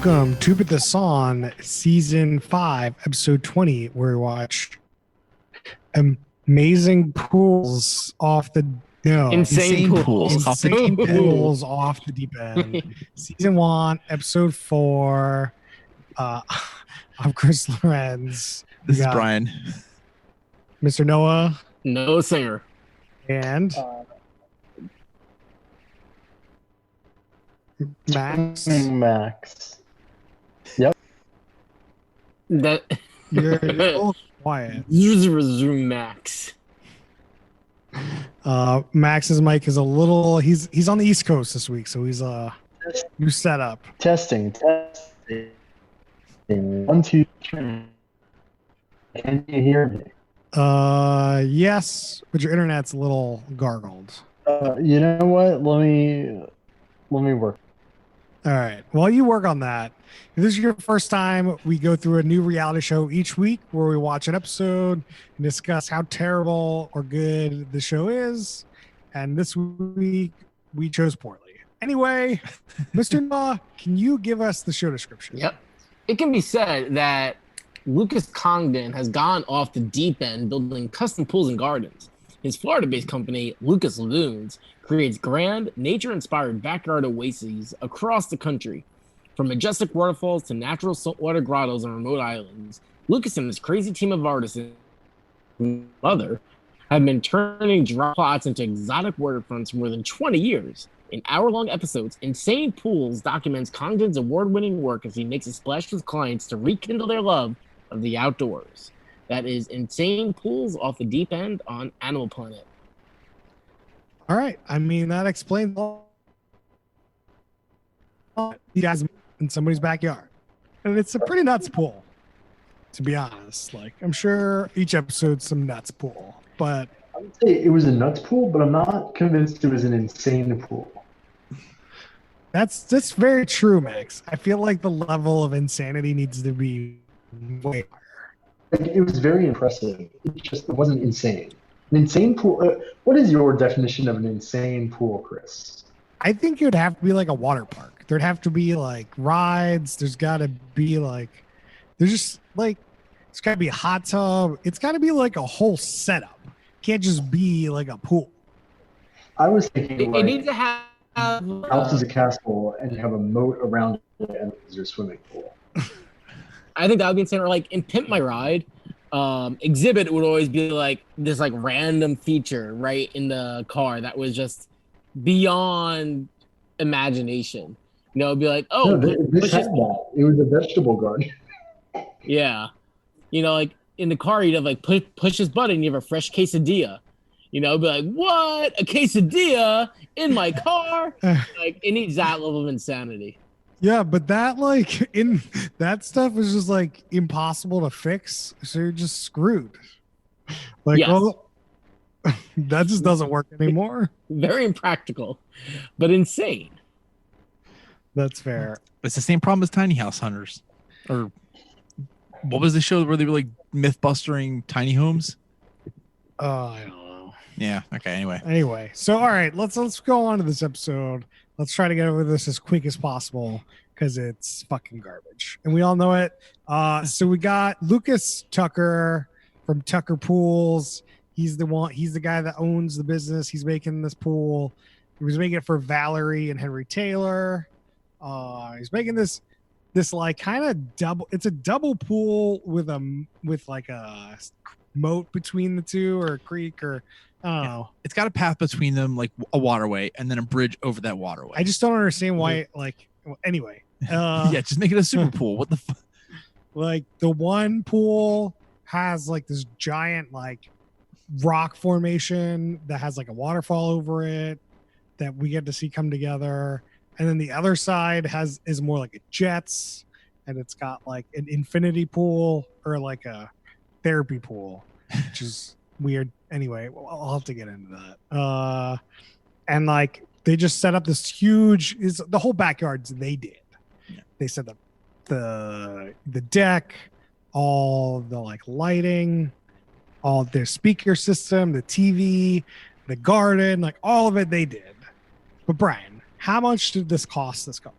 Welcome to Put This On, Season 5, Episode 20, where we watch amazing pools off the Insane pools off the insane deep end. pools off the deep end. Season 1, Episode 4. I'm Chris Lorenz. This is Brian. Mr. Noah. No singer. And Max. Max. Yep. That You're a little quiet. user resume Max. Max's mic is a little. He's on the East Coast this week, so he's new setup. Testing. 1, 2, 3. Can you hear me? Yes, but your internet's a little gargled. You know what? Let me work. All right. While you work on that, if this is your first time, we go through a new reality show each week where we watch an episode and discuss how terrible or good the show is. And this week, we chose poorly. Anyway, Mr. Ma, can you give us the show description? Yep. It can be said that Lucas Congdon has gone off the deep end building custom pools and gardens. His Florida-based company, Lucas Lagoons, creates grand, nature-inspired backyard oases across the country. From majestic waterfalls to natural saltwater grottos on remote islands, Lucas and his crazy team of artists and mother have been turning dry plots into exotic waterfronts for more than 20 years. In hour-long episodes, Insane Pools documents Congdon's award-winning work as he makes a splash with clients to rekindle their love of the outdoors. That is Insane Pools off the deep end on Animal Planet. All right. I mean, that explains all. You guys in somebody's backyard. And it's a pretty nuts pool, to be honest. Like, I'm sure each episode's some nuts pool, but I would say it was a nuts pool, but I'm not convinced it was an insane pool. that's very true, Max. I feel like the level of insanity needs to be way higher. Like, it was very impressive. It wasn't insane. An insane pool. What is your definition of an insane pool, Chris? I think it would have to be like a water park. There'd have to be like rides. There's got to be like, there's just like, it's got to be a hot tub. It's got to be like a whole setup. Can't just be like a pool. I was thinking It needs to have house is a castle and you have a moat around it and it's your swimming pool. I think that would be insane. Or like in Pimp My Ride, exhibit would always be like this like random feature right in the car that was just beyond imagination. You know, it'd be like, oh, No, this had that. It was a vegetable garden. yeah. You know, like in the car, you'd have like push this button, and you have a fresh quesadilla. You know, it'd be like, what? A quesadilla in my car? Like, it needs that level of insanity. Yeah, but that like in that stuff is just like impossible to fix. So you're just screwed. Like, Yes. well, that just doesn't work anymore. Very impractical, but insane. That's fair. It's the same problem as Tiny House Hunters. Or what was the show where they were like myth-busting tiny homes? I don't know. Yeah. Okay. Anyway, so all right, let's go on to this episode. Let's try to get over this as quick as possible because it's fucking garbage, and we all know it. So we got Lucas Tucker from Tucker Pools. He's the guy that owns the business. He's making this pool. He was making it for Valerie and Henry Taylor. He's making this like kind of double. It's a double pool with like a moat between the two, or a creek, or I don't know. It's got a path between them, like a waterway, and then a bridge over that waterway. I just don't understand why. Like, anyway. Yeah, just make it a super pool. What the fuck? Like the one pool has like this giant like rock formation that has like a waterfall over it that we get to see come together, and then the other side is more like a jets, and it's got like an infinity pool or like a therapy pool, which is weird. Anyway, I'll have to get into that. And like they just set up this huge is the whole backyards they did. Yeah. They set up the deck, all the like lighting, all their speaker system, the TV, the garden, like all of it they did. But Brian, how much did this cost this couple?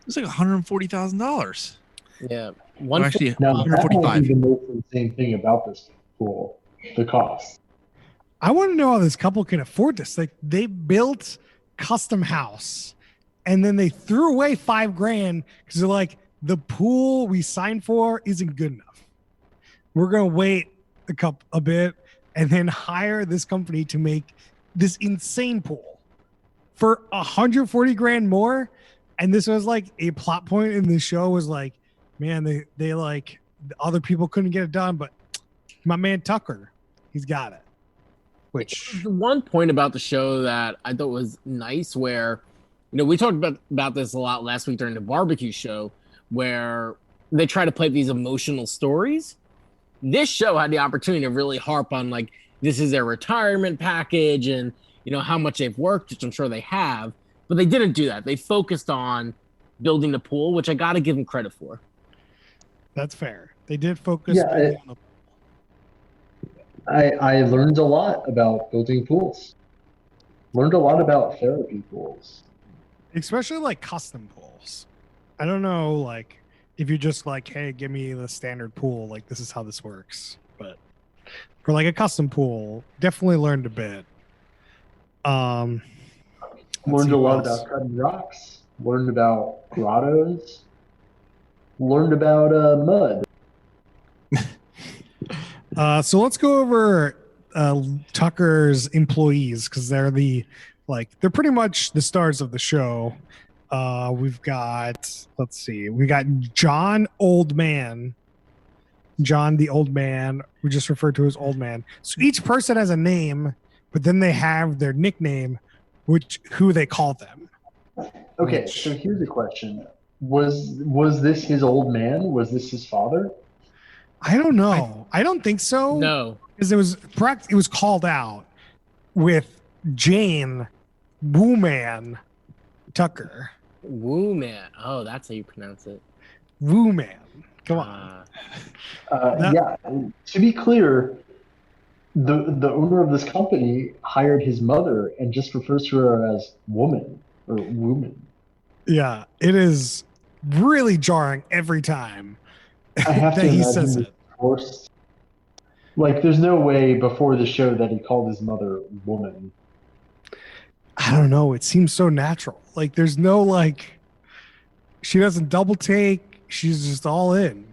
was like $140,000. Yeah, Well, actually, Now, that might 145. be the most insane thing about this pool, the cost. I want to know how this couple can afford this. Like they built custom house and then they threw away $5,000 because they're like, the pool we signed for isn't good enough. We're gonna wait a bit and then hire this company to make this insane pool for $140,000 more. And this was like a plot point in the show was like, man, they like other people couldn't get it done, but my man Tucker, he's got it. Which the one point about the show that I thought was nice, where we talked about this a lot last week during the barbecue show, where they try to play these emotional stories. This show had the opportunity to really harp on like this is their retirement package and how much they've worked, which I'm sure they have, but they didn't do that. They focused on building the pool, which I got to give them credit for. That's fair. They did focus on the I learned a lot about building pools. Learned a lot about therapy pools. especially like custom pools. I don't know, like if you're just like, hey, give me the standard pool, like this is how this works. But for like a custom pool, definitely learned a bit. Learned see a what lot else. about cutting rocks. Learned about grottos. Learned about mud. So let's go over Tucker's employees because they're they're pretty much the stars of the show. We got John the Old Man. We just referred to as Old Man. So each person has a name, but then they have their nickname, who they call them. Okay, so here's a question: Was this his old man? Was this his father? I don't know. I don't think so. No. Because it was called out with Jane Wooman Tucker. Woo man. Oh, that's how you pronounce it. Wooman. Come on. Yeah. To be clear, the owner of this company hired his mother and just refers to her as woman or woman. Yeah, it is really jarring every time I have that to he imagine says this it. forced. Like, there's no way before the show that he called his mother woman. I don't know. It seems so natural. Like there's no she doesn't double take. She's just all in.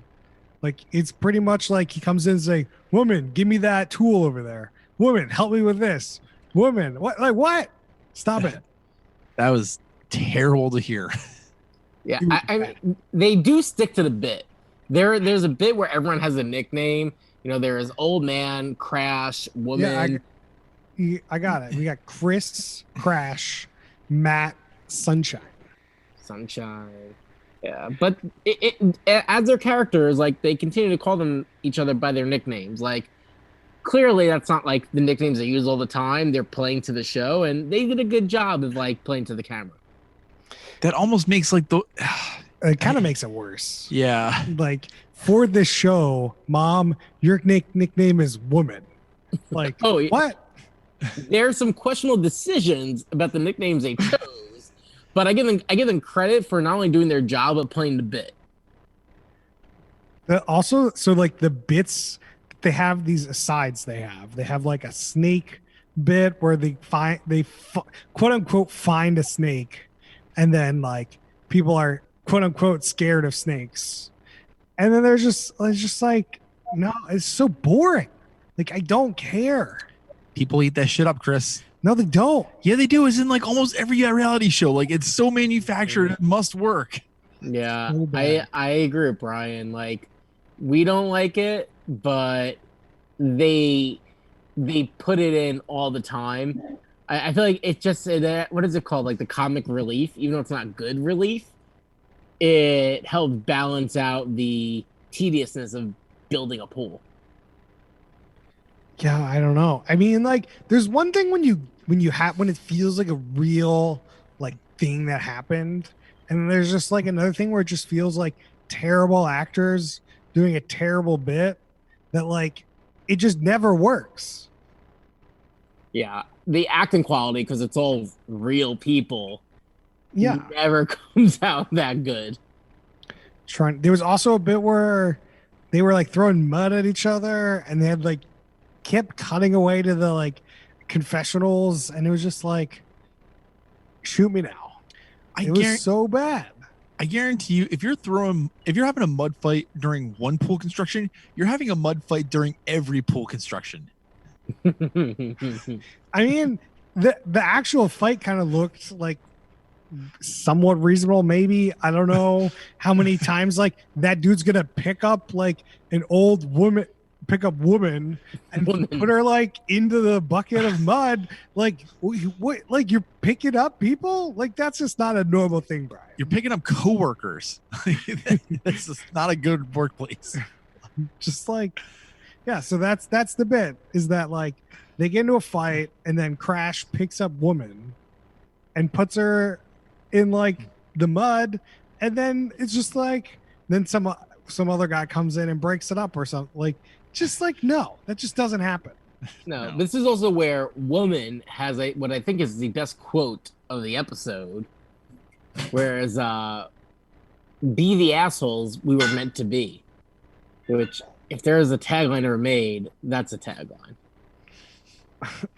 Like it's pretty much like he comes in and say, "Woman, give me that tool over there. Woman, help me with this. Woman, what? Like what? Stop it." That was terrible to hear. Yeah, I mean, they do stick to the bit. There's a bit where everyone has a nickname. There is Old Man, Crash, Woman. Yeah, I got it. We got Chris, Crash, Matt, Sunshine. Yeah, but it as their characters, like they continue to call them each other by their nicknames. Like clearly, that's not like the nicknames they use all the time. They're playing to the show, and they did a good job of like playing to the camera. That almost makes like the It kind of makes it worse. yeah. Like for this show, Mom, your nickname is Woman. Like Oh, yeah. what? There's some questionable decisions about the nicknames they chose, but I give them credit for not only doing their job but playing the bit. Also, so like the bits they have these asides they have like a snake bit where they quote unquote find a snake, and then like people are quote unquote scared of snakes, and then there's just like no, it's so boring. Like I don't care. People eat that shit up, Chris. No, they don't. Yeah, they do. It's in like almost every reality show. Like it's so manufactured, it must work. Yeah, So bad. I agree with Brian. Like we don't like it, but they put it in all the time. I feel like it's just what is it called? Like the comic relief, even though it's not good relief, it helps balance out the tediousness of building a pool. Yeah, I don't know. I mean, like, there's one thing when it feels like a real like thing that happened, and there's just like another thing where it just feels like terrible actors doing a terrible bit that like it just never works. Yeah, the acting quality, because it's all real people, Yeah. never comes out that good. There was also a bit where they were like throwing mud at each other and they had like kept cutting away to the like confessionals and it was just like shoot me now. It was so bad. I guarantee you, if you're having a mud fight during one pool construction, you're having a mud fight during every pool construction. I mean, the actual fight kind of looked like somewhat reasonable. Maybe I don't know how many times like that dude's gonna pick up like an old woman and put her like into the bucket of mud. Like what? Like you're picking up people? Like that's just not a normal thing, Brian. You're picking up coworkers. That's just not a good workplace. Just like, yeah. So that's the bit is that like they get into a fight and then Crash picks up woman and puts her in like the mud, and then it's just like then some other guy comes in and breaks it up or something. Like just like no, that just doesn't happen. No, this is also where woman has what I think is the best quote of the episode. Whereas be the assholes we were meant to be. Which if there is a tagline ever made, that's a tagline.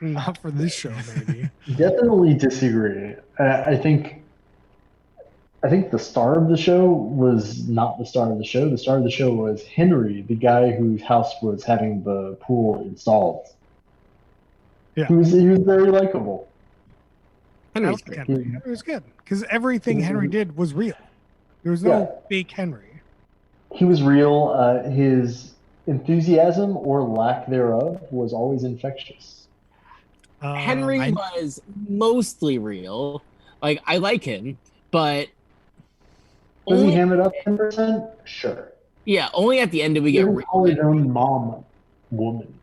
Not for this show, maybe. Definitely disagree. I think the star of the show was not the star of the show. The star of the show was Henry, the guy whose house was having the pool installed. Yeah. He was very likable. Henry's great. It was good because everything Henry did was real. There was no fake Henry. He was real. His enthusiasm or lack thereof was always infectious. Henry was mostly real. Like I like him, but does he ham it up 10%? Sure. Yeah, only at the end did we get call his own mom woman.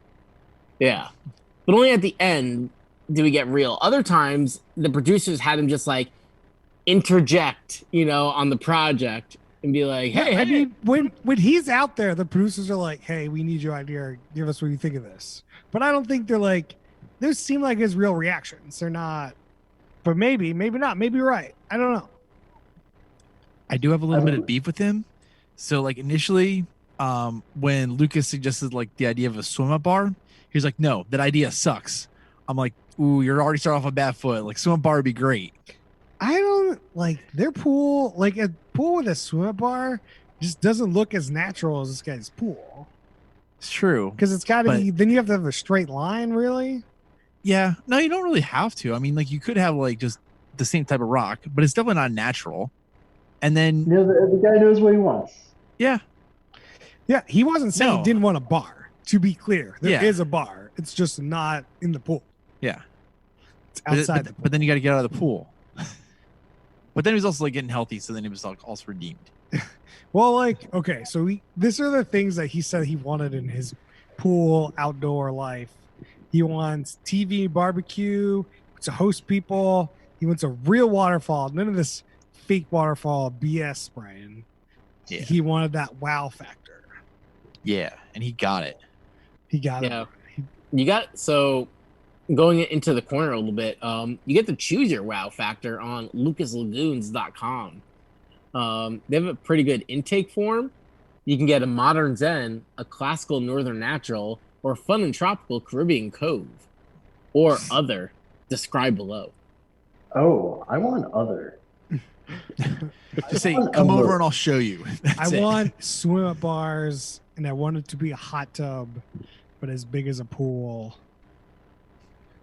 Yeah, but only at the end did we get real. Other times, the producers had him just like interject, on the project and be like, "Hey, I mean, when he's out there, the producers are like, "Hey, we need your idea. Give us what you think of this." But I don't think they're like. Those seem like his real reactions. They're not. But maybe not. Maybe you're right. I don't know. I do have a little bit of beef with him. So like initially, when Lucas suggested like the idea of a swim up bar, he was like, "No, that idea sucks." I'm like, "Ooh, you're already starting off a bad foot. Like swim up bar would be great." I don't like their pool. Like a pool with a swim up bar just doesn't look as natural as this guy's pool. It's true because it's got to be. Then you have to have a straight line, really. Yeah, no, you don't really have to. I mean, like you could have like just the same type of rock, but it's definitely not natural. And then the guy knows what he wants. Yeah, he wasn't saying he didn't want a bar. To be clear, there is a bar. It's just not in the pool. Yeah, it's outside. But then you got to get out of the pool. But then he was also like getting healthy, so then he was like also redeemed. Well, like okay, so these are the things that he said he wanted in his pool outdoor life. He wants TV, barbecue, to host people. He wants a real waterfall. None of this fake waterfall BS, Brian. Yeah. He wanted that wow factor. Yeah, and he got it. He got it. You got so going into the corner a little bit, you get to choose your wow factor on lucaslagoons.com. They have a pretty good intake form. You can get a modern Zen, a classical northern natural, or fun and tropical Caribbean cove, or other. Describe below. Oh, I want other. Just say, come over and I'll show you. I want swim up bars, and I want it to be a hot tub, but as big as a pool.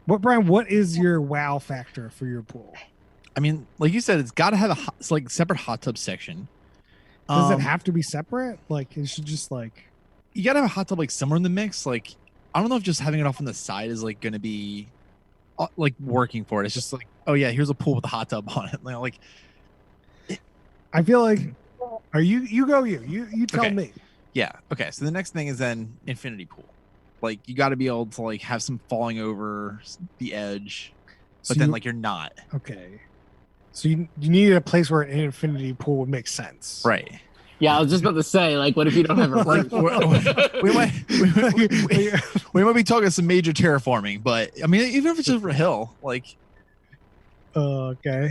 Brian, what is your wow factor for your pool? I mean, like you said, it's got to have a separate hot tub section. Does it have to be separate? Like, it should just like... You got to have a hot tub like somewhere in the mix. Like, I don't know if just having it off on the side is like going to be like working for it. It's just like, oh yeah, here's a pool with a hot tub on it. Like, I feel like, you tell me. Yeah. Okay. So the next thing is then infinity pool. Like you got to be able to like have some falling over the edge, but then like you're not. Okay. So you need a place where an infinity pool would make sense. Right. Yeah, I was just about to say, like, what if you don't have a like, we might be talking some major terraforming, but I mean, even if it's just for a hill, like. Okay.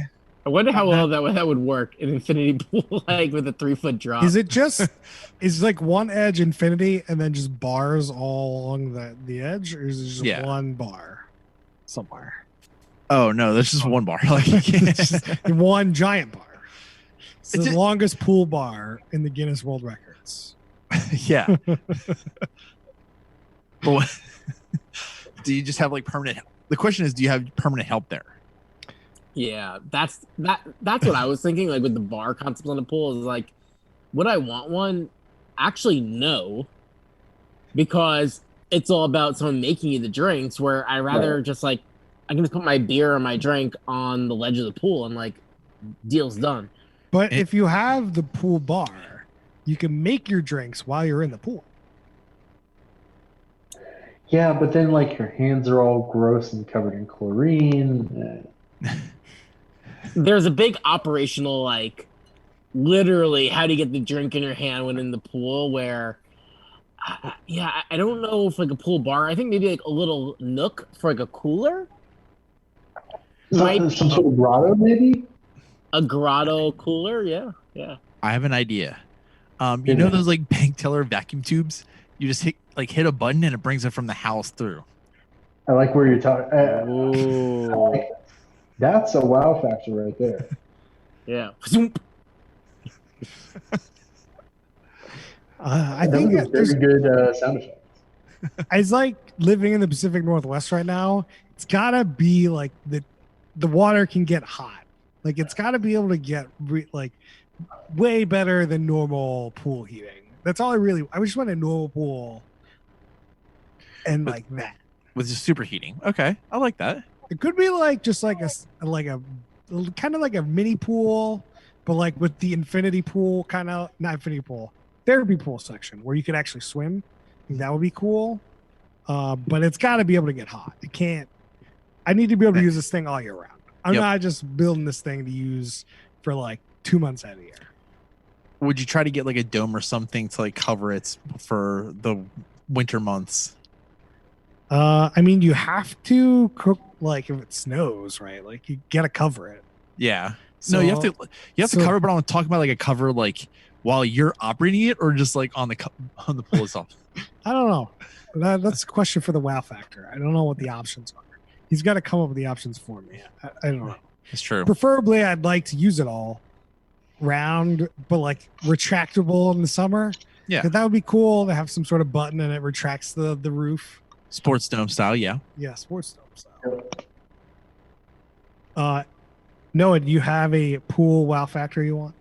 I wonder how well that would work in infinity pool, like with a 3-foot drop. Is it just is like one edge infinity and then just bars all along the edge, or is it just one bar somewhere? Oh no, there's just one bar. Like It's just one giant bar. It's the longest pool bar in the Guinness World Records. Yeah. But what, do you just have like permanent? The question is, do you have permanent help there? Yeah, that's what I was thinking. Like with the bar concept on the pool is like, would I want one? Actually, no, because it's all about someone making you the drinks. Where I rather just like I can just put my beer or my drink on the ledge of the pool and like deal's done. But if you have the pool bar, you can make your drinks while you're in the pool. Yeah, but then like your hands are all gross and covered in chlorine. There's a big operational, like, literally how do you get the drink in your hand when in the pool where, I don't know if like a pool bar, I think maybe like a little nook for like a cooler. Some sort of grotto, maybe? A grotto cooler, yeah. I have an idea. You know those like bank teller vacuum tubes? You just hit a button and it brings it from the house through. I like where you're talking. That's a wow factor right there. Yeah. I think that was a very good sound effect. It's like living in the Pacific Northwest right now. It's gotta be like the water can get hot. Like it's gotta be able to get like way better than normal pool heating. That's all I just want a normal pool and like that. With just superheating. Okay. I like that. It could be like just like a kind of like a mini pool, but like with the infinity pool kind of not infinity pool, therapy pool section where you could actually swim. I think that would be cool. But it's got to be able to get hot. It can't. I need to be able to use this thing all year round. I'm not just building this thing to use for like 2 months out of the year. Would you try to get like a dome or something to like cover it for the winter months? I mean, you have to cook like if it snows, right? Like you gotta cover it. Yeah. So, no, you have to cover it, but I'm talking about like a cover like while you're operating it, or just like on the pool itself. I don't know. That's a question for the wow factor. I don't know what the options are. He's got to come up with the options for me. I don't know. It's true. Preferably, I'd like to use it all round, but like retractable in the summer. Yeah, that would be cool to have some sort of button and it retracts the roof. Sports dome style, yeah. Yeah, sports dome style. Noah, do you have a pool wow factor you want?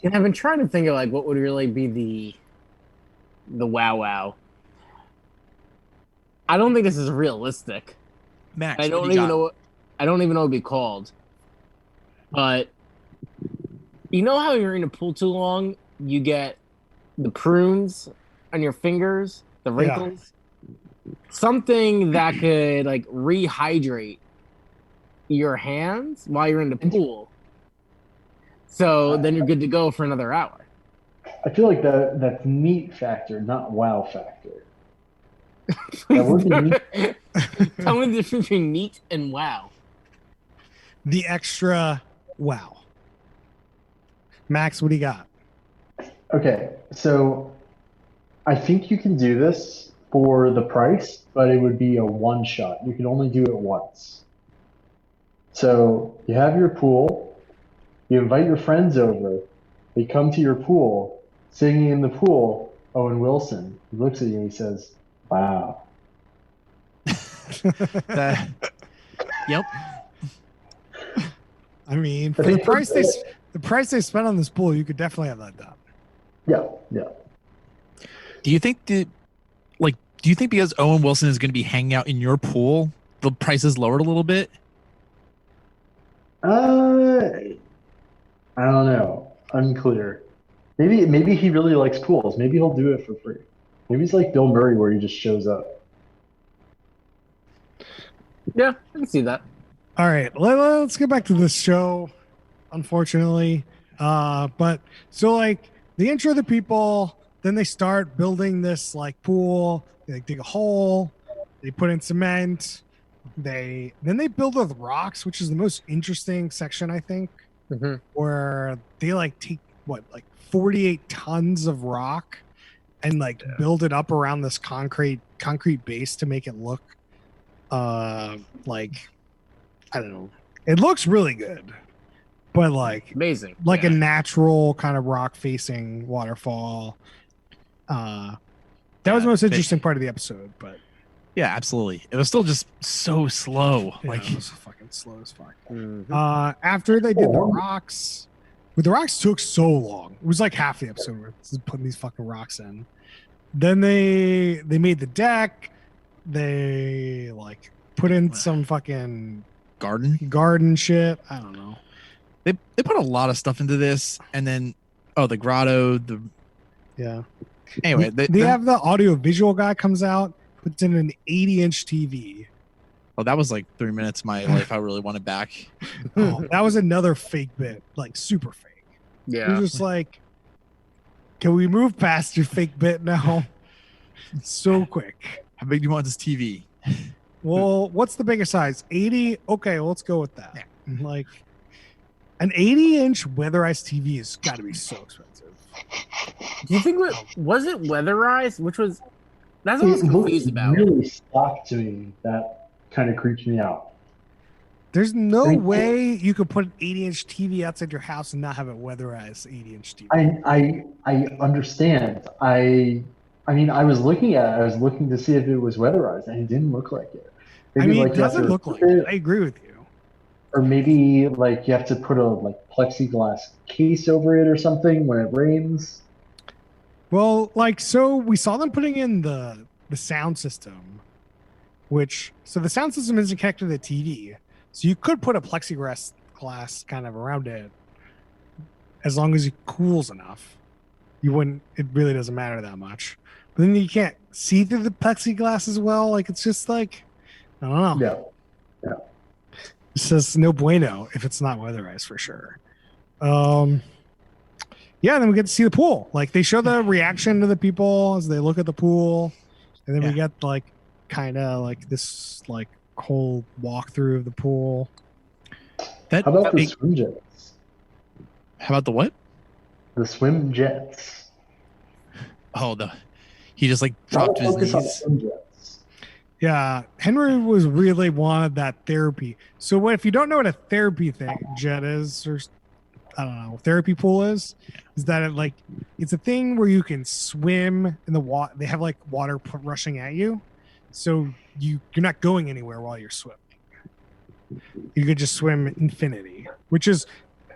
And I've been trying to think of like what would really be the wow. I don't think this is realistic. Max, I don't even know what it would be called. But you know how you're in a pool too long, you get the prunes on your fingers, the wrinkles? Yeah. Something that could like rehydrate your hands while you're in the pool. So then you're good to go for another hour. I feel like that's neat factor, not wow factor. That would be neat. Tell me the difference between neat and wow. The extra wow. Max, what do you got? Okay, so I think you can do this for the price, but it would be a one shot. You can only do it once. So you have your pool, you invite your friends over, they come to your pool, singing in the pool, Owen Wilson. He looks at you and he says, wow. Yep. I mean, for the price they spent on this pool, you could definitely have that done. Yeah. Do you think because Owen Wilson is going to be hanging out in your pool, the price is lowered a little bit? I don't know. Unclear. Maybe he really likes pools. Maybe he'll do it for free. Maybe he's like Bill Murray where he just shows up. Yeah, I can see that. All right, let's get back to this show, unfortunately. But so like they intro the people, then they start building this like pool. They dig a hole, they put in cement, Then they build with rocks, which is the most interesting section, I think, where they like take 48 tons of rock and like build it up around this concrete base to make it look like, I don't know. It looks really good, but like Amazing. a natural kind of rock facing waterfall. That was the most interesting part of the episode, but yeah, absolutely. It was still just so slow. Like it was fucking slow as fuck. After they did the rocks, the rocks took so long. It was like half the episode where putting these fucking rocks in. Then they made the deck. They like put in some fucking garden shit. I don't know. They put a lot of stuff into this, and then the grotto. Anyway, they have the audio visual guy comes out, puts in an 80-inch TV. Oh, that was like 3 minutes of my life I really wanted back. That was another fake bit, like super fake. Yeah. You're just like, can we move past your fake bit now? So quick. How big do you want this TV? Well, what's the biggest size? 80? Okay, well, let's go with that. Yeah. Like, an 80-inch weatherized TV has got to be so expensive. Do you think was it weatherized? That's what I was confused about. Really stock to me. That kind of creeps me out. There's no way you could put an 80-inch TV outside your house and not have it weatherized 80-inch TV. I understand. I mean, I was looking to see if it was weatherized, and it didn't look like it. Maybe it doesn't look like it. I agree with you. Or maybe like you have to put a plexiglass case over it or something when it rains. Well, so we saw them putting in the sound system, so the sound system isn't connected to the TV. So you could put a plexiglass kind of around it as long as it cools enough. It really doesn't matter that much. But then you can't see through the plexiglass as well. Like, it's just like, I don't know. Yeah. It's just no bueno if it's not weatherized for sure. Yeah, then we get to see the pool. Like, they show the reaction to the people as they look at the pool. And then we get kind of this whole walkthrough of the pool. How about the swim jets? How about the what? The swim jets. Oh, he just dropped to his knees. Yeah, Henry really wanted that therapy. So if you don't know what a therapy jet is, or I don't know, therapy pool is that it's a thing where you can swim in the water. They have water rushing at you, so you're not going anywhere while you're swimming. You could just swim infinity, which is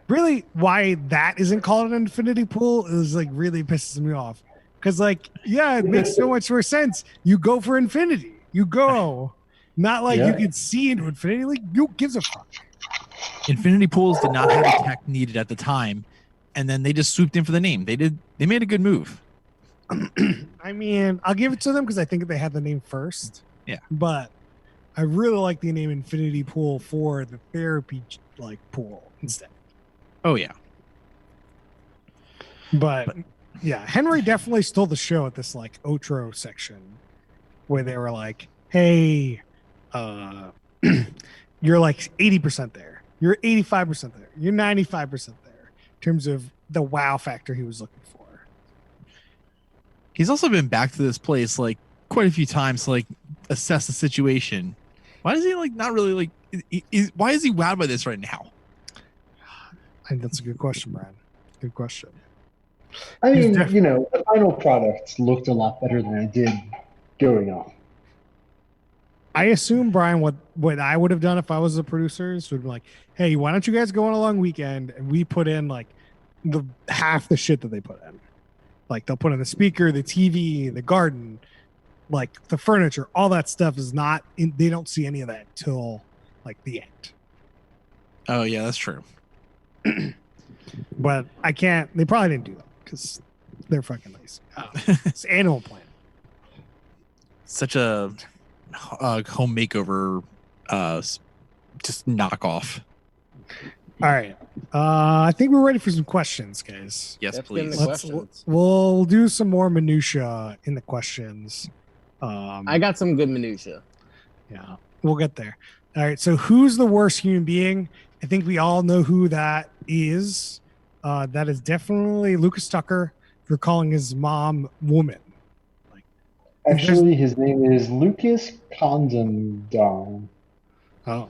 really why that isn't called an infinity pool. Is really pisses me off because it makes so much more sense. You go for infinity. You go, not you can see into infinity. Who gives a fuck? Infinity pools did not have the tech needed at the time, and then they just swooped in for the name. They made a good move. I mean, I'll give it to them because I think they had the name first. Yeah, but I really like the name Infinity Pool for the therapy pool instead. Oh yeah, but yeah, Henry definitely stole the show at this outro section where they were like, "Hey, you're 80% there. You're 85% there. You're 95% there." In terms of the wow factor he was looking for. He's also been back to this place quite a few times to assess the situation. Why is he not really why is he wowed by this right now? I think that's a good question, Brian. Good question. I mean, the final product looked a lot better than it did going on. I assume, Brian, what I would have done if I was the producers would be like, hey, why don't you guys go on a long weekend and we put in the half the shit that they put in. They'll put in the speaker, the TV, the garden, the furniture, all that stuff is not in, they don't see any of that till the end. Oh yeah, that's true. But I can't, they probably didn't do that because they're fucking lazy. It's Animal Planet. Such a home makeover just knockoff. All right, I think we're ready for some questions, guys. Yes, Let's please. We'll do some more minutia in the questions. I got some good minutia. Yeah, We'll get there. All right. So who's the worst human being? I think we all know who that is. That is definitely Lucas Tucker for calling his mom woman. Actually, his name is Lucas Condon. Oh.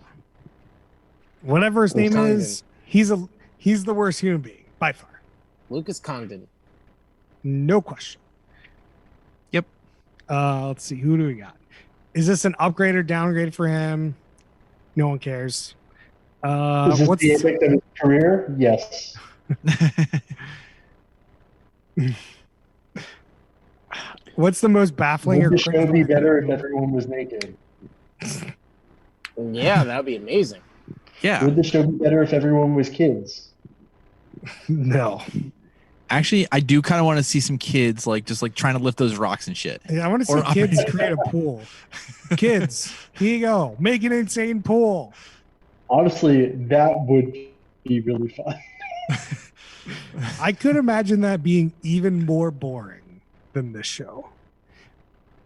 Whatever his name is, he's the worst human being by far. Lucas Congdon. No question. Yep. Let's see. Who do we got? Is this an upgrade or downgrade for him? No one cares. Is this the apex of his career? Yes. What's the most baffling? Would the show be better if everyone was naked? Yeah, that would be amazing. Yeah. Would the show be better if everyone was kids? No. Actually, I do kind of want to see some kids just trying to lift those rocks and shit. Yeah, I want to see kids create a pool. Kids, here you go. Make an insane pool. Honestly, that would be really fun. I could imagine that being even more boring than this show.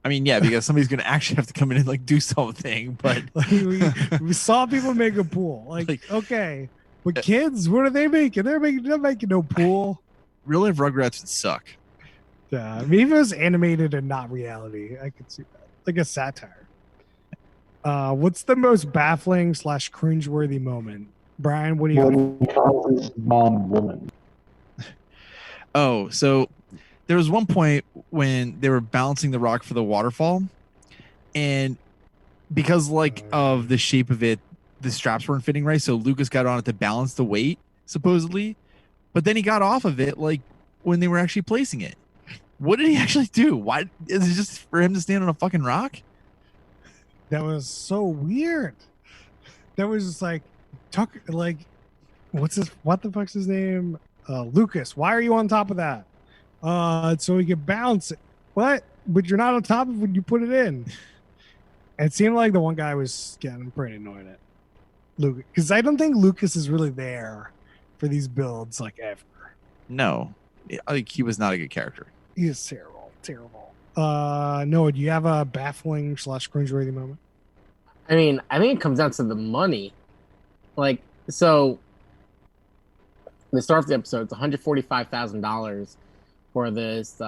I mean, yeah, because somebody's going to actually have to come in and do something. But we saw people make a pool. Okay, but kids, what are they making? They're making no pool. Real life Rugrats would suck. Yeah, maybe if it was animated and not reality, I could see that, like a satire. What's the most baffling / cringeworthy moment, Brian? What do you? When he calls his mom woman. Oh, so there was one point when they were balancing the rock for the waterfall, and because of the shape of it, the straps weren't fitting right. So Lucas got on it to balance the weight, supposedly, but then he got off of it when they were actually placing it. What did he actually do? Why is it just for him to stand on a fucking rock? That was so weird. That was just Tucker. What the fuck's his name? Lucas. Why are you on top of that? So we can bounce it. What? But you're not on top of it when you put it in. It seemed like the one guy was getting pretty annoyed at Lucas, because I don't think Lucas is really there for these builds ever. No, he was not a good character. He is terrible. Noah, do you have a baffling / cringeworthy moment? I mean, I think it comes down to the money. So the start of the episode, it's $145,000 for this.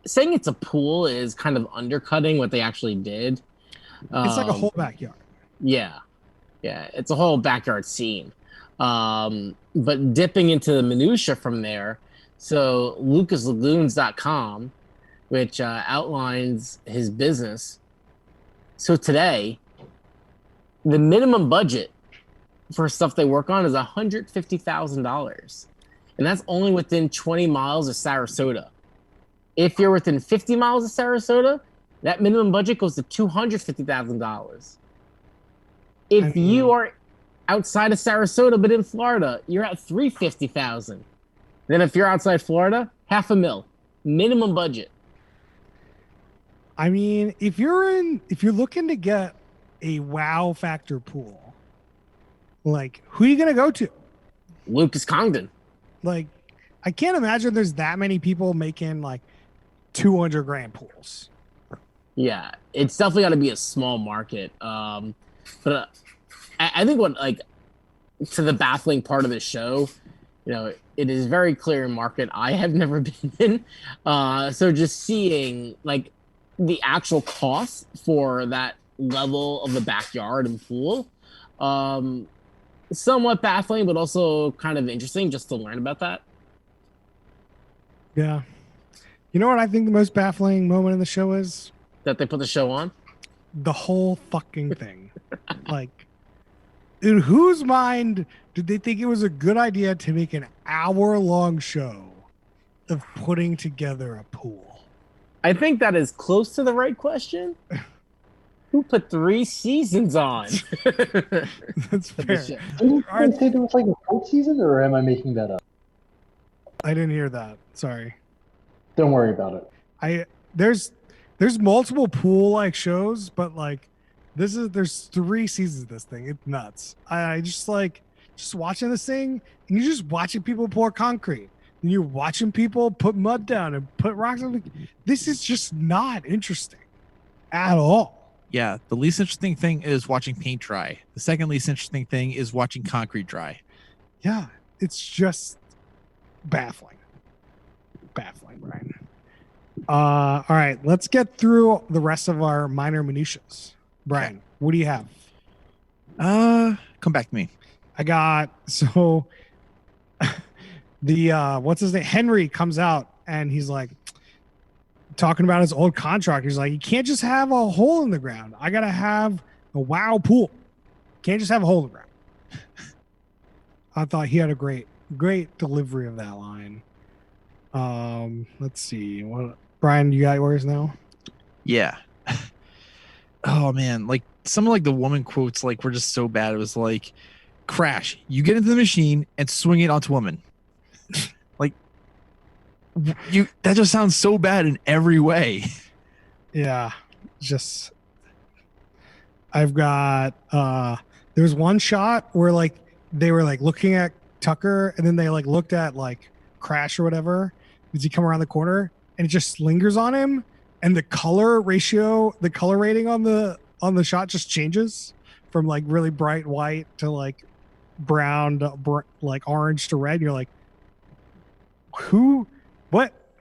Saying it's a pool is kind of undercutting what they actually did. It's like a whole backyard. Yeah, it's a whole backyard scene. But dipping into the minutia from there, so LucasLagoons.com, which outlines his business. So today, the minimum budget for stuff they work on is $150,000. And that's only within 20 miles of Sarasota. If you're within 50 miles of Sarasota, that minimum budget goes to $250,000. If you are outside of Sarasota but in Florida, you're at $350,000. Then if you're outside Florida, $500,000 minimum budget. I mean, if you're looking to get a wow factor pool, who are you gonna go to? Lucas Congdon. I can't imagine there's that many people making $200,000 pools. Yeah, it's definitely got to be a small market. But I think to the baffling part of the show, it is very clear market I have never been in. So just seeing the actual cost for that level of the backyard and pool, somewhat baffling, but also kind of interesting just to learn about that. Yeah. You know what I think the most baffling moment in the show is? That they put the show on? The whole fucking thing. In whose mind did they think it was a good idea to make an hour-long show of putting together a pool? I think that is close to the right question. Who put 3 seasons on? That's fair. Didn't I say there was a 4th season, or am I making that up? I didn't hear that. Sorry. Don't worry about it. There's multiple pool shows, but there's 3 seasons of this thing. It's nuts. I just watching this thing, and you're just watching people pour concrete, and you're watching people put mud down and put rocks on. This is just not interesting at all. Yeah, the least interesting thing is watching paint dry. The second least interesting thing is watching concrete dry. Yeah, it's just baffling. Baffling, Brian. All right, let's get through the rest of our minor minutiae. Brian, what do you have? Come back to me. I got so the what's his name? Henry comes out and he's like talking about his old contract. He's like, you can't just have a hole in the ground. I gotta have a wow pool. Can't just have a hole in the ground. I thought he had a great delivery of that line. Let's see. What Brian, you got yours now? Yeah. Oh man, like some of like the woman quotes like were just so bad. It was like, Crash, you get into the machine and swing it onto woman. Like that just sounds so bad in every way. Yeah. Just I've got there's one shot where like they were like looking at Tucker and then they like looked at like Crash or whatever as he come around the corner and it just lingers on him and the color rating on the shot just changes from like really bright white to like brown to like orange to red. You're like,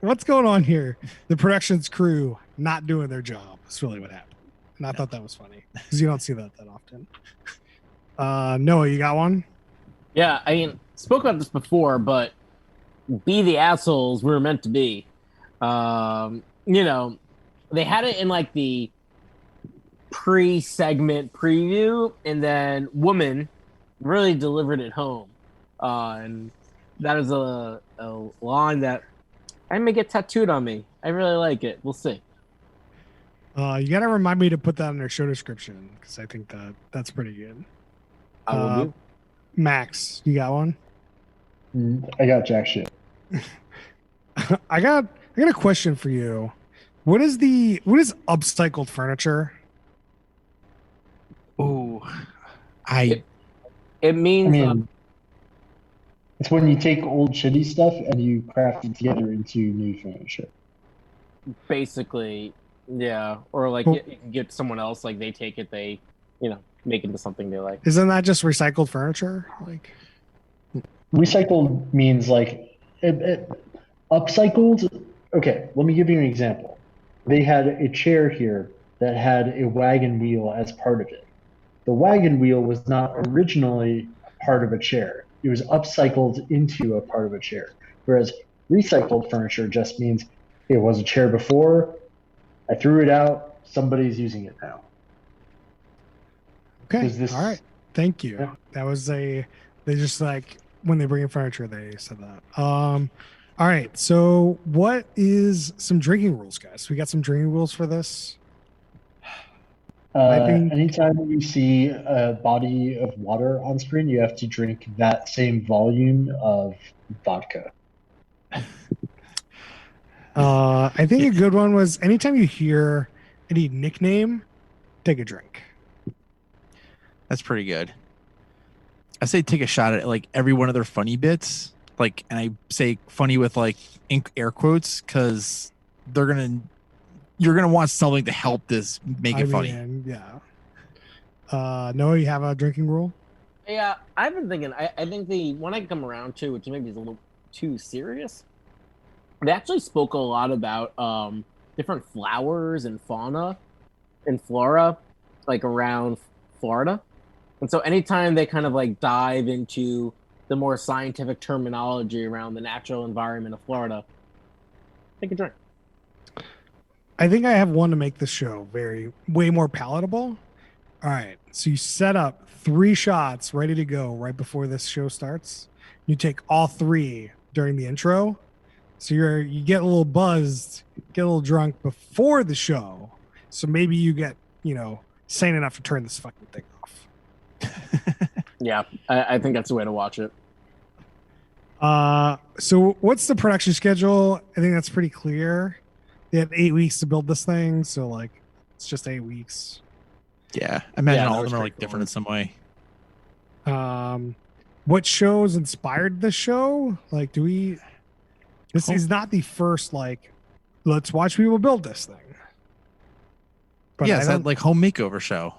what's going on here? The production's crew not doing their job. That's really what happened. And I thought that was funny because you don't see that often. Noah, you got one? Yeah, I mean, spoke about this before, but be the assholes we were meant to be. You know, they had it in like the pre-segment preview, and then Woman really delivered it home. And that is a line that I may get tattooed on me. I really like it. We'll see. You gotta remind me to put that in their show description because I think that's pretty good. I will do. Max, you got one? I got jack shit. I got a question for you. What is upcycled furniture? Oh, It means I mean, it's when you take old shitty stuff and you craft it together into new furniture. basically, yeah. Or like Cool. you can get someone else, like they take it, they make it into something they like. Isn't that just recycled furniture? Like, Recycled means like upcycled. Okay, let me give you an example. They had a chair here that had a wagon wheel as part of it. The wagon wheel was not originally part of a chair. It was upcycled into a part of a chair. Whereas recycled furniture just means it was a chair before, I threw it out, somebody's using it now. okay, Is this- all right. Thank you. Yeah. That was they just like when they bring in furniture, they said that. All right. So, what is some drinking rules, guys? We got some drinking rules for this. I think- Anytime you see a body of water on screen, you have to drink that same volume of vodka. I think a good one was anytime you hear any nickname, take a drink. that's pretty good. I say take a shot at like every one of their funny bits, like, and I say funny with like air quotes because you're gonna want something to help this make it funny. mean, yeah. Noah, you have a drinking rule? Yeah, I've been thinking. I think the one I come around to, which maybe is a little too serious, they actually spoke a lot about different flowers and fauna and flora, like around Florida. And so anytime they kind of like dive into the more scientific terminology around the natural environment of Florida, take a drink. I think I have one to make this show way more palatable. All right. So you set up 3 shots ready to go right before this show starts. You take all 3 during the intro. So you get a little buzzed, get a little drunk before the show. So maybe you get, sane enough to turn this fucking thing off. Yeah, I think that's the way to watch it. So what's the production schedule? I think that's pretty clear. They have 8 weeks to build this thing, so like it's just 8 weeks. Yeah, I imagine Yeah, all that of was them are like different in some way. What shows inspired this show? Like, this Cool. is not the first like let's watch people build this thing. But yeah, I it's don't. that like home makeover show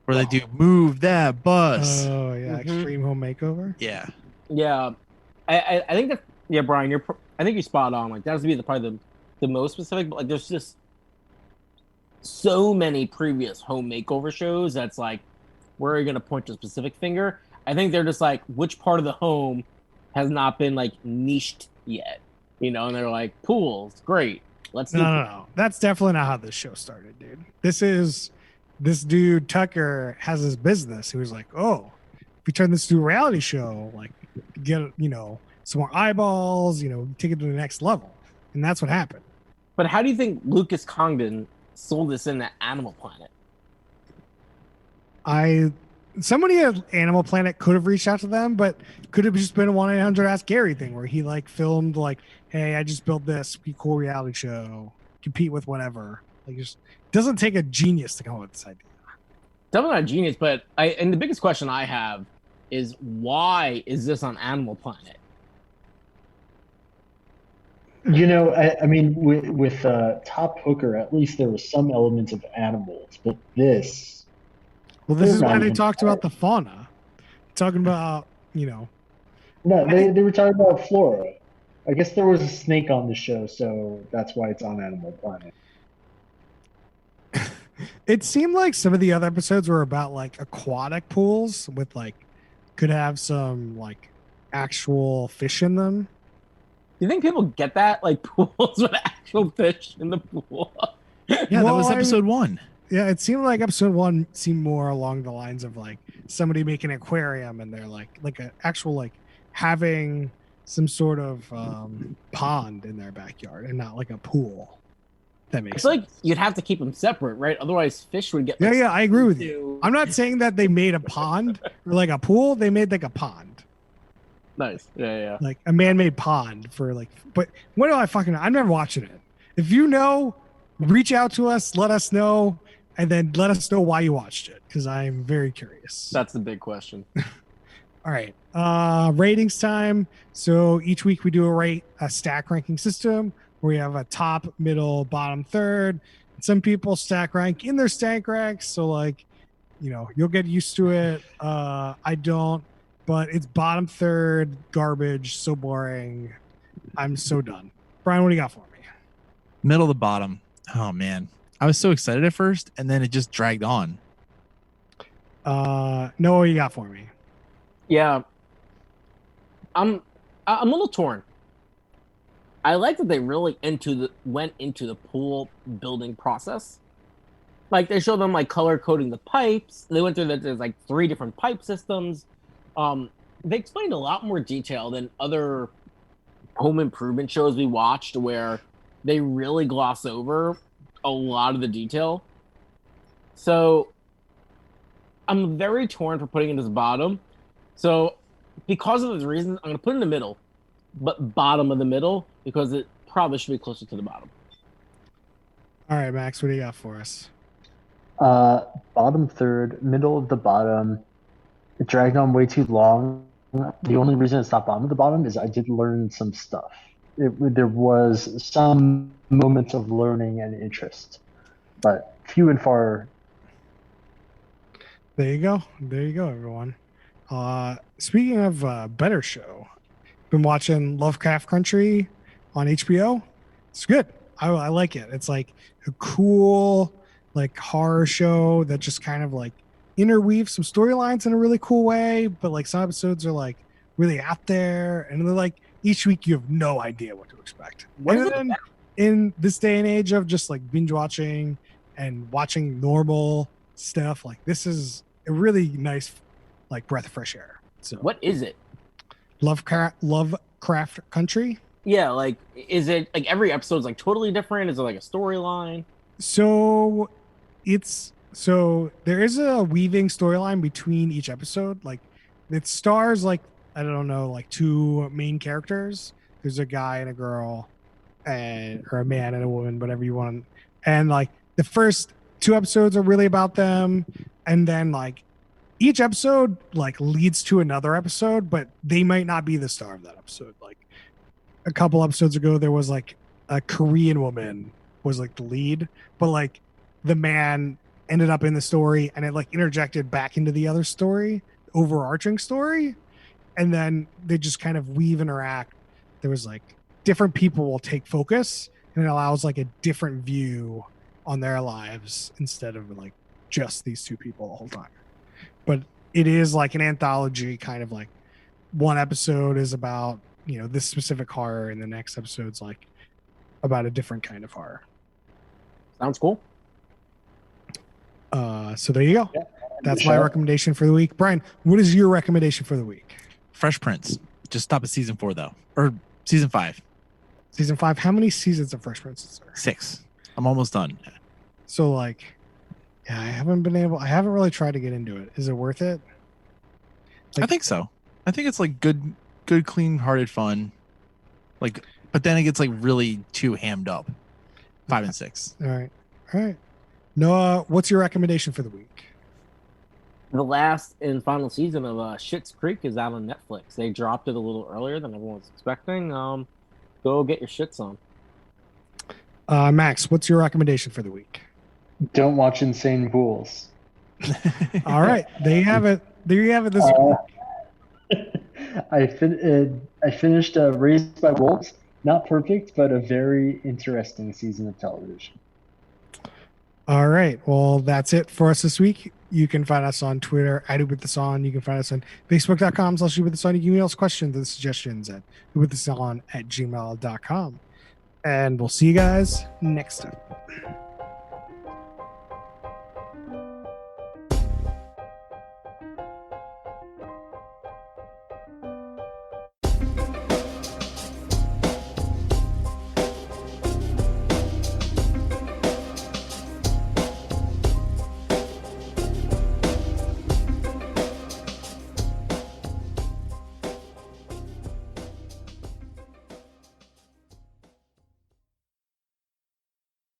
where they do move that bus. Oh yeah, Mhm. Extreme Home Makeover. Yeah. Yeah, I think that Brian, I think you're spot on. Like that has to be probably the most specific. But like, there's just so many previous home makeover shows that's like, where are you gonna point to a specific finger? I think they're just like, which part of the home has not been like niched yet, And they're like, pools, great. Let's do. No. That's definitely not how this show started, dude. This dude Tucker has his business. He was like, oh, if we turn this into a reality show, like get some more eyeballs, take it to the next level, and that's what happened. But how do you think Lucas Congdon sold this into Animal Planet? Somebody at Animal Planet could have reached out to them, but could have just been a 1-800 Ask Gary thing where he like filmed like, hey, I just built this cool reality show, compete with whatever. Like, just doesn't take a genius to come up with this idea. Definitely not genius, but and the biggest question I have is why is this on Animal Planet? I mean, with Top Hooker, at least there was some elements of animals, but this. Well, this They're is why not they even talked about the fauna, talking about No, they were talking about flora. I guess there was a snake on the show, so that's why it's on Animal Planet. It seemed like some of the other episodes were about like aquatic pools with like could have some like actual fish in them. Do you think people get that? Like pools with actual fish in the pool? Yeah, that Well, was episode 1. Yeah, it seemed like episode 1 seemed more along the lines of like somebody making an aquarium and they're like an actual like having some sort of pond in their backyard and not like a pool. That makes It's sense. like you'd have to keep them separate, right? Otherwise, fish would get. Like, Yeah, I agree with you. into- I'm not saying that they made a pond or like a pool. They made like a pond, Nice. Yeah. like a man-made pond for like. But what do I fucking? I'm never watching it. If you know, reach out to us. Let us know, and then let us know why you watched it because I'm very curious. That's the big question. All right. Ratings time. So each week we do a stack ranking system where we have a top, middle, bottom, third. Some people stack rank in their stack ranks. So like, you'll get used to it. I don't, but it's bottom third, garbage, so boring. I'm so done. Brian, what do you got for me? Middle to bottom. Oh man. I was so excited at first and then it just dragged on. Noah, what you got for me? Yeah. I'm a little torn. I like that they really went into the pool building process. Like they show them like color coding the pipes. They went through that there's like 3 different pipe systems. They explained a lot more detail than other home improvement shows we watched where they really gloss over a lot of the detail. So I'm very torn for putting it as bottom. So because of those reasons, I'm going to put it in the middle, but bottom of the middle because it probably should be closer to the bottom. All right, Max, what do you got for us? Bottom third, middle of the bottom. It dragged on way too long. The only reason it's not bottom of the bottom is I did learn some stuff. There was some moments of learning and interest, but few and far. There you go, everyone. Speaking of better show, been watching Lovecraft Country on HBO. It's good. I like it. It's like a cool like horror show that just kind of like interweaves some storylines in a really cool way, but like some episodes are like really out there and they're like each week you have no idea what to expect. What is And it? in this day and age of just like binge watching and watching normal stuff, like this is a really nice like breath of fresh air. So What is it? Lovecraft Country. Yeah, like is it like every episode's like totally different? Is it like a storyline? So there is a weaving storyline between each episode. Like it stars like I don't know, like 2 main characters. There's a guy and a girl, or a man and a woman, whatever you want. And like the first 2 episodes are really about them, and then like each episode like leads to another episode, but they might not be the star of that episode. Like a couple episodes ago, there was like a Korean woman was like the lead, but like the man ended up in the story and it like interjected back into the other story, overarching story, and then they just kind of weave interact. There was like different people will take focus and it allows like a different view on their lives instead of like just these two people the whole time. But it is like an anthology, kind of like one episode is about, you know, this specific horror and the next episode's like about a different kind of horror. Sounds cool. So there you go. Yeah. That's my recommendation for the week. Brian, what is your recommendation for the week? Fresh Prince. Just stop at season 4 though, or season 5. Season 5. How many seasons of Fresh Prince is there? 6. I'm almost done. So like, yeah, I haven't really tried to get into it. Is it worth it? I think so. I think it's like good, clean-hearted fun. Like, but then it gets like really too hammed up. 5 and 6. All right. Noah, what's your recommendation for the week? The last and final season of Schitt's Creek is out on Netflix. They dropped it a little earlier than everyone was expecting. Go get your shits on. Max, what's your recommendation for the week? Don't watch Insane Fools. All right, there you have it. This week. I finished Raised by Wolves. Not perfect, but a very interesting season of television. All right. Well, that's it for us this week. You can find us on Twitter at whowiththesong. You can find us on facebook.com/whowiththesong. You can email us questions and suggestions at whowiththesong@gmail.com. And we'll see you guys next time.